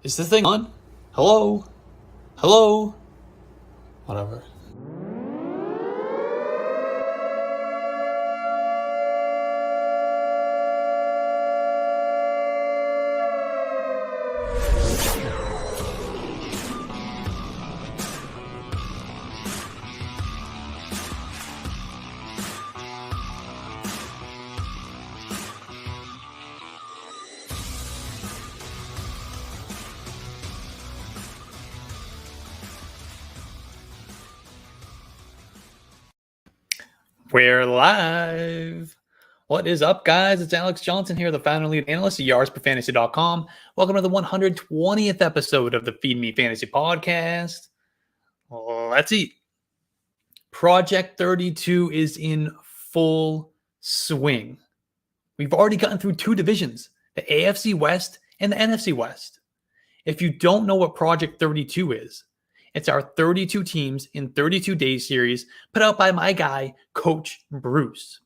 Is this thing on? Hello? Hello? Whatever. We're live. What is up, guys? It's Alex Johnson here, the founder and lead analyst at yardsperfantasy.com. Welcome to the 120th episode of the Feed Me Fantasy Podcast. Let's eat. Project 32 is in full swing. We've already gotten through two divisions, the AFC West and the NFC West. If you don't know what Project 32 is, it's our 32 teams in 32 days series put out by my guy, Coach Bruce.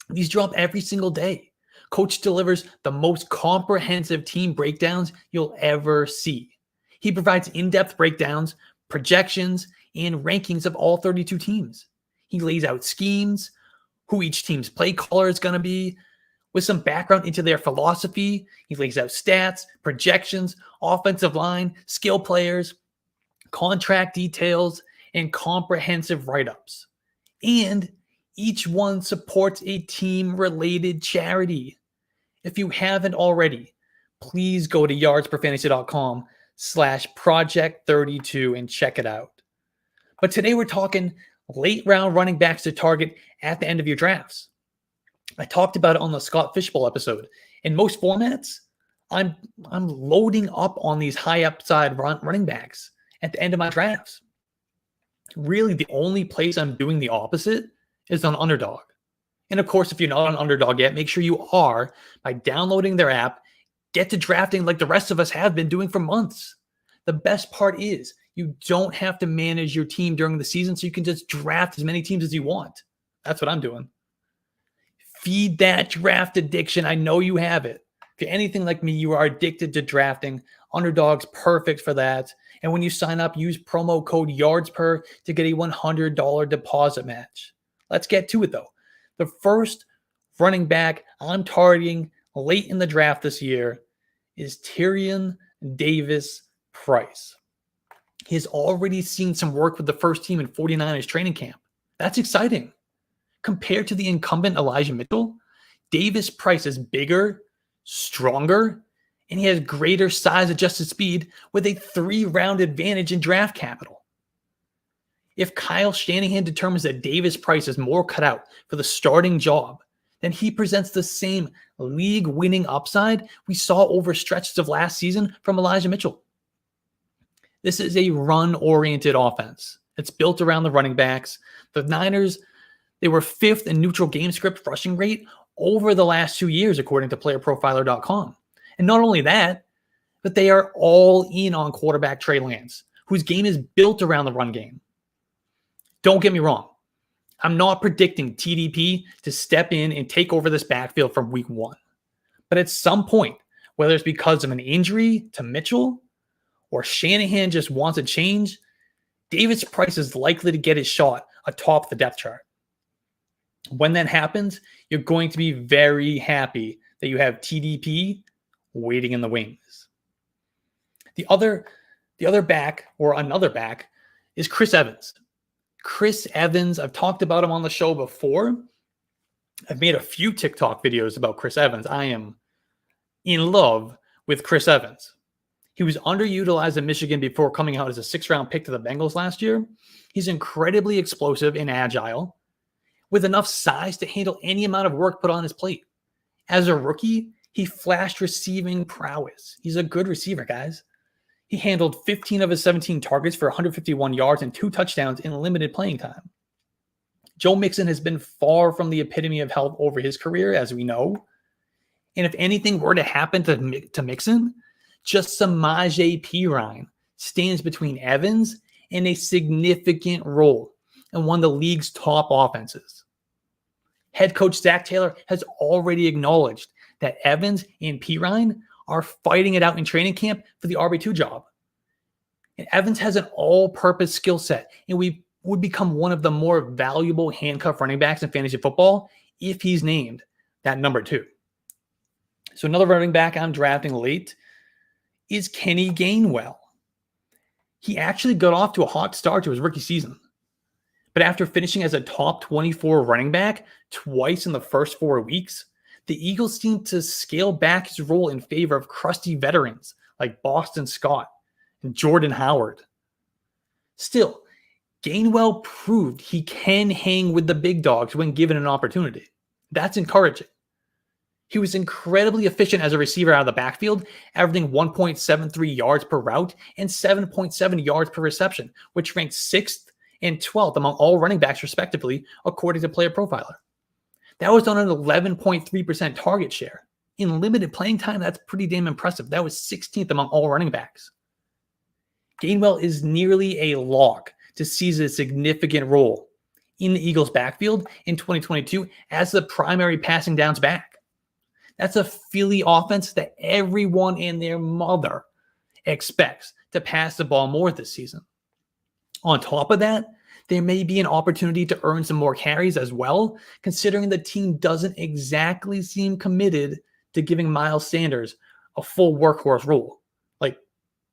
These drop every single day. Coach delivers the most comprehensive team breakdowns you'll ever see. He provides in-depth breakdowns, projections, and rankings of all 32 teams. He lays out schemes, who each team's play caller is going to be, with some background into their philosophy. He lays out stats, projections, offensive line, skill players, contract details, and comprehensive write-ups. And each one supports a team-related charity. If you haven't already, please go to yardsperfantasy.com/project32 and check it out. But today we're talking late-round running backs to target at the end of your drafts. I talked about it on the Scott Fishbowl episode. In most formats, I'm loading up on these high-upside running backs at the end of my drafts. Really, the only place I'm doing the opposite is on Underdog. And of course, if you're not on Underdog yet, make sure you are by downloading their app. Get to drafting like the rest of us have been doing for months. The best part is you don't have to manage your team during the season, so you can just draft as many teams as you want. That's what I'm doing. Feed that draft addiction. I know you have it. If you're anything like me, you are addicted to drafting. Underdog's perfect for that. And when you sign up, use promo code YARDSPER to get a $100 deposit match. Let's get to it, though. The first running back I'm targeting late in the draft this year is Tyrion Davis-Price. He has already seen some work with the first team in 49ers training camp. That's exciting. Compared to the incumbent Elijah Mitchell, Davis-Price is bigger, stronger, and he has greater size-adjusted speed with a 3-round advantage in draft capital. If Kyle Shanahan determines that Davis-Price is more cut out for the starting job, then he presents the same league-winning upside we saw over stretches of last season from Elijah Mitchell. This is a run-oriented offense. It's built around the running backs. The Niners, they were 5th in neutral game script rushing rate over the last 2 years, according to playerprofiler.com. And not only that, but they are all in on quarterback Trey Lance, whose game is built around the run game. Don't get me wrong. I'm not predicting TDP to step in and take over this backfield from week 1. But at some point, whether it's because of an injury to Mitchell or Shanahan just wants a change, Davis-Price is likely to get his shot atop the depth chart. When that happens, you're going to be very happy that you have TDP waiting in the wings. The other back, or another back, is Chris Evans. Chris Evans, I've talked about him on the show before. I've made a few TikTok videos about Chris Evans. I am in love with Chris Evans. He was underutilized in Michigan before coming out as a 6th-round pick to the Bengals last year. He's incredibly explosive and agile, with enough size to handle any amount of work put on his plate. As a rookie, he flashed receiving prowess. He's a good receiver, guys. He handled 15 of his 17 targets for 151 yards and 2 touchdowns in limited playing time. Joe Mixon has been far from the epitome of health over his career, as we know. And if anything were to happen to Mixon, just Samaje Perine stands between Evans and a significant role in one of the league's top offenses. Head coach Zach Taylor has already acknowledged that Evans and Perine are fighting it out in training camp for the RB2 job. And Evans has an all-purpose skill set, and we would become one of the more valuable handcuff running backs in fantasy football if he's named that number 2. So another running back I'm drafting late is Kenny Gainwell. He actually got off to a hot start to his rookie season. But after finishing as a top 24 running back twice in the first 4 weeks, the Eagles seemed to scale back his role in favor of crusty veterans like Boston Scott and Jordan Howard. Still, Gainwell proved he can hang with the big dogs when given an opportunity. That's encouraging. He was incredibly efficient as a receiver out of the backfield, averaging 1.73 yards per route and 7.7 yards per reception, which ranked 6th and 12th among all running backs respectively, according to Player Profiler. That was on an 11.3% target share. In limited playing time, that's pretty damn impressive. That was 16th among all running backs. Gainwell is nearly a lock to seize a significant role in the Eagles' backfield in 2022 as the primary passing downs back. That's a Philly offense that everyone and their mother expects to pass the ball more this season. On top of that, there may be an opportunity to earn some more carries as well, considering the team doesn't exactly seem committed to giving Miles Sanders a full workhorse role. Like,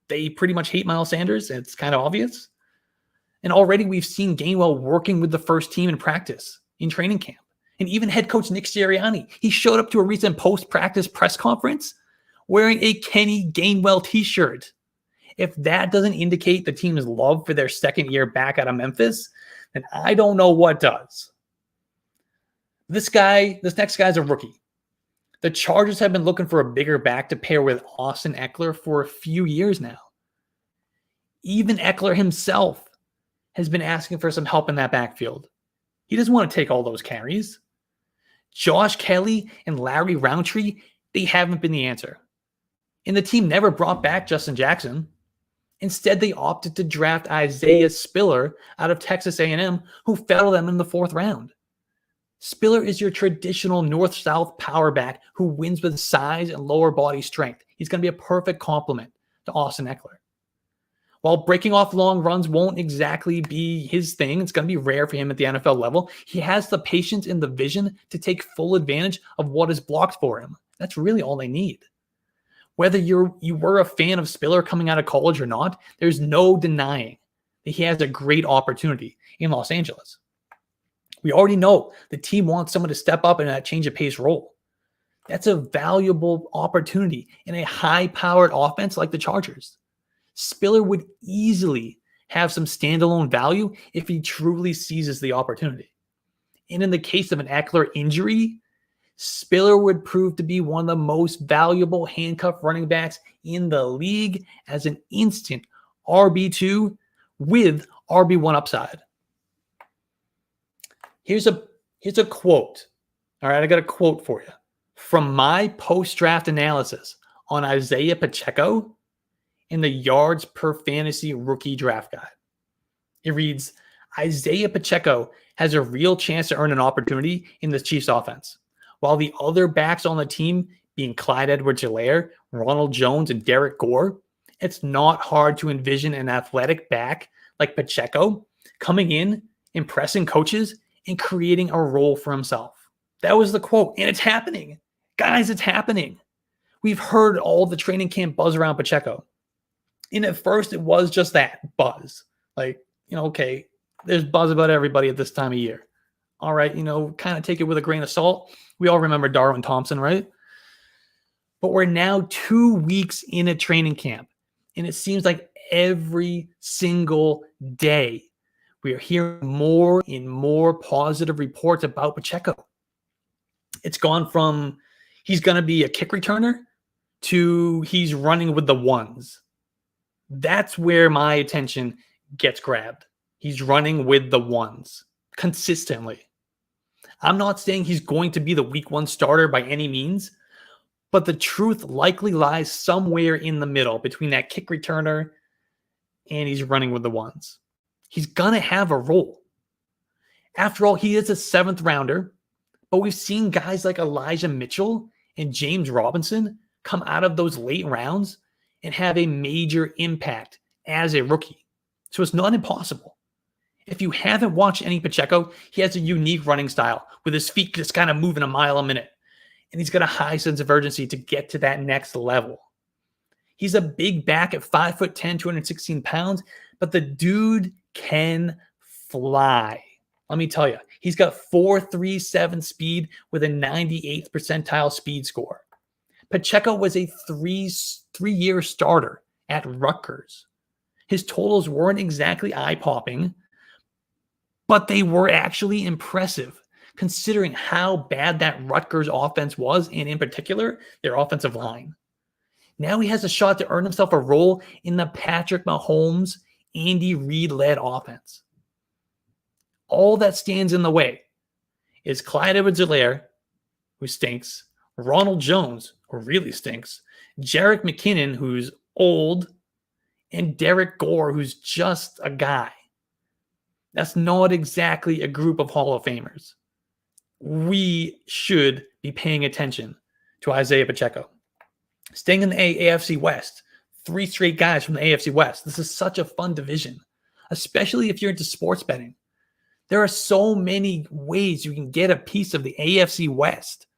they pretty much hate Miles Sanders, and it's kind of obvious. And already we've seen Gainwell working with the first team in practice, in training camp. And even head coach Nick Sirianni, he showed up to a recent post-practice press conference wearing a Kenny Gainwell t-shirt. If that doesn't indicate the team's love for their second year back out of Memphis, then I don't know what does. This next guy's a rookie. The Chargers have been looking for a bigger back to pair with Austin Eckler for a few years now. Even Eckler himself has been asking for some help in that backfield. He doesn't want to take all those carries. Josh Kelly and Larry Roundtree, they haven't been the answer. And the team never brought back Justin Jackson. Instead, they opted to draft Isaiah Spiller out of Texas A&M, who fell to them in the 4th round. Spiller is your traditional north-south power back who wins with size and lower body strength. He's going to be a perfect complement to Austin Eckler. While breaking off long runs won't exactly be his thing, it's going to be rare for him at the NFL level, he has the patience and the vision to take full advantage of what is blocked for him. That's really all they need. Whether you were a fan of Spiller coming out of college or not, there's no denying that he has a great opportunity in Los Angeles. We already know the team wants someone to step up in that change of pace role. That's a valuable opportunity in a high-powered offense like the Chargers. Spiller would easily have some standalone value if he truly seizes the opportunity. And in the case of an Eckler injury, Spiller would prove to be one of the most valuable handcuff running backs in the league as an instant RB2 with RB1 upside. Here's a quote. All right, I got a quote for you from my post-draft analysis on Isaiah Pacheco in the yards per fantasy rookie draft guide. It reads, Isaiah Pacheco has a real chance to earn an opportunity in the Chiefs offense. While the other backs on the team, being Clyde Edwards-Helaire, Ronald Jones, and Derek Gore, it's not hard to envision an athletic back like Pacheco coming in, impressing coaches, and creating a role for himself. That was the quote, and it's happening. Guys, it's happening. We've heard all the training camp buzz around Pacheco. And at first, it was just that buzz. Like, okay, there's buzz about everybody at this time of year. All right, kind of take it with a grain of salt. We all remember Darwin Thompson, right? But we're now 2 weeks in a training camp, and it seems like every single day we are hearing more and more positive reports about Pacheco. It's gone from he's going to be a kick returner to he's running with the ones. That's where my attention gets grabbed. He's running with the ones consistently. I'm not saying he's going to be the week 1 starter by any means, but the truth likely lies somewhere in the middle between that kick returner and he's running with the ones. He's going to have a role. After all, he is a 7th rounder, but we've seen guys like Elijah Mitchell and James Robinson come out of those late rounds and have a major impact as a rookie. So it's not impossible. If you haven't watched any Pacheco, he has a unique running style with his feet just kind of moving a mile a minute. And he's got a high sense of urgency to get to that next level. He's a big back at 5'10", 216 pounds, but the dude can fly. Let me tell you, he's got 4.37 speed with a 98th percentile speed score. Pacheco was a three-year starter at Rutgers. His totals weren't exactly eye-popping, but they were actually impressive considering how bad that Rutgers offense was, and in particular, their offensive line. Now he has a shot to earn himself a role in the Patrick Mahomes, Andy Reid-led offense. All that stands in the way is Clyde Edwards-Helaire, who stinks, Ronald Jones, who really stinks, Jerick McKinnon, who's old, and Derek Gore, who's just a guy. That's not exactly a group of Hall of Famers. We should be paying attention to Isaiah Pacheco. Staying in the AFC West, 3 straight guys from the AFC West. This is such a fun division, especially if you're into sports betting. There are so many ways you can get a piece of the AFC West,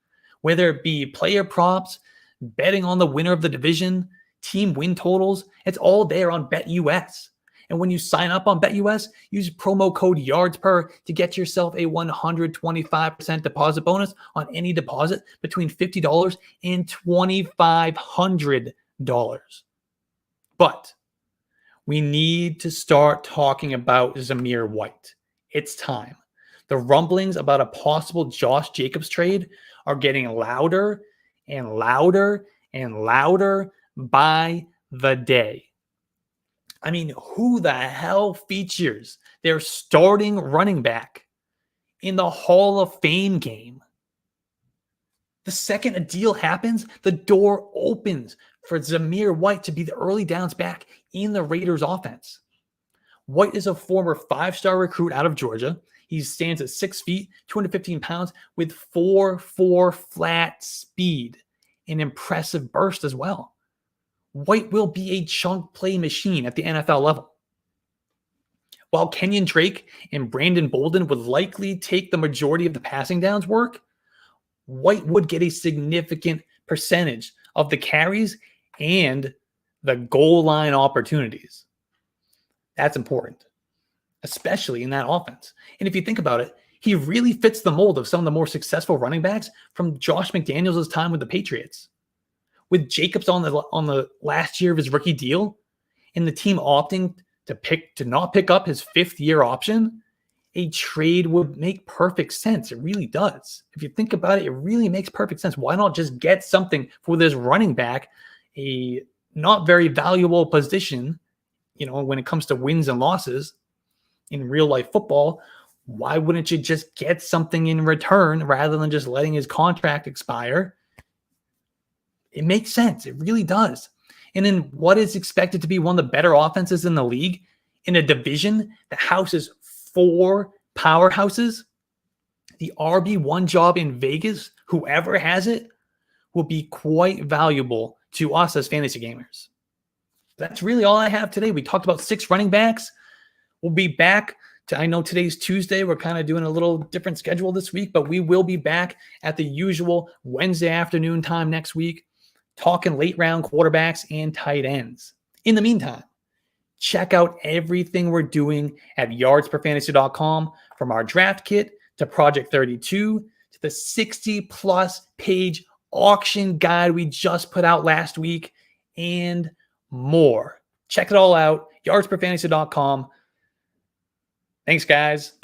whether it be player props, betting on the winner of the division, team win totals. It's all there on BetUS. And when you sign up on BetUS, use promo code YARDSPER to get yourself a 125% deposit bonus on any deposit between $50 and $2,500. But we need to start talking about Zamir White. It's time. The rumblings about a possible Josh Jacobs trade are getting louder and louder and louder by the day. I mean, who the hell features their starting running back in the Hall of Fame game? The second a deal happens, the door opens for Zamir White to be the early downs back in the Raiders offense. White is a former 5-star recruit out of Georgia. He stands at 6 feet, 215 pounds with 4.4 flat speed, an impressive burst as well. White will be a chunk play machine at the NFL level. While Kenyon Drake and Brandon Bolden would likely take the majority of the passing downs work, White would get a significant percentage of the carries and the goal line opportunities. That's important, especially in that offense. And if you think about it, he really fits the mold of some of the more successful running backs from Josh McDaniels' time with the Patriots. With Jacobs on the last year of his rookie deal and the team opting to not pick up his 5th-year option, a trade would make perfect sense. It really does. If you think about it, it really makes perfect sense. Why not just get something for this running back, a not very valuable position, when it comes to wins and losses in real life football? Why wouldn't you just get something in return rather than just letting his contract expire? It makes sense. It really does. And in what is expected to be one of the better offenses in the league, in a division that houses 4 powerhouses, the RB1 job in Vegas, whoever has it, will be quite valuable to us as fantasy gamers. That's really all I have today. We talked about 6 running backs. We'll be back I know today's Tuesday. We're kind of doing a little different schedule this week, but we will be back at the usual Wednesday afternoon time next week, talking late round quarterbacks and tight ends. In the meantime, check out everything we're doing at yardsperfantasy.com, from our draft kit to Project 32 to the 60-plus page auction guide we just put out last week, and more. Check it all out, yardsperfantasy.com. Thanks, guys.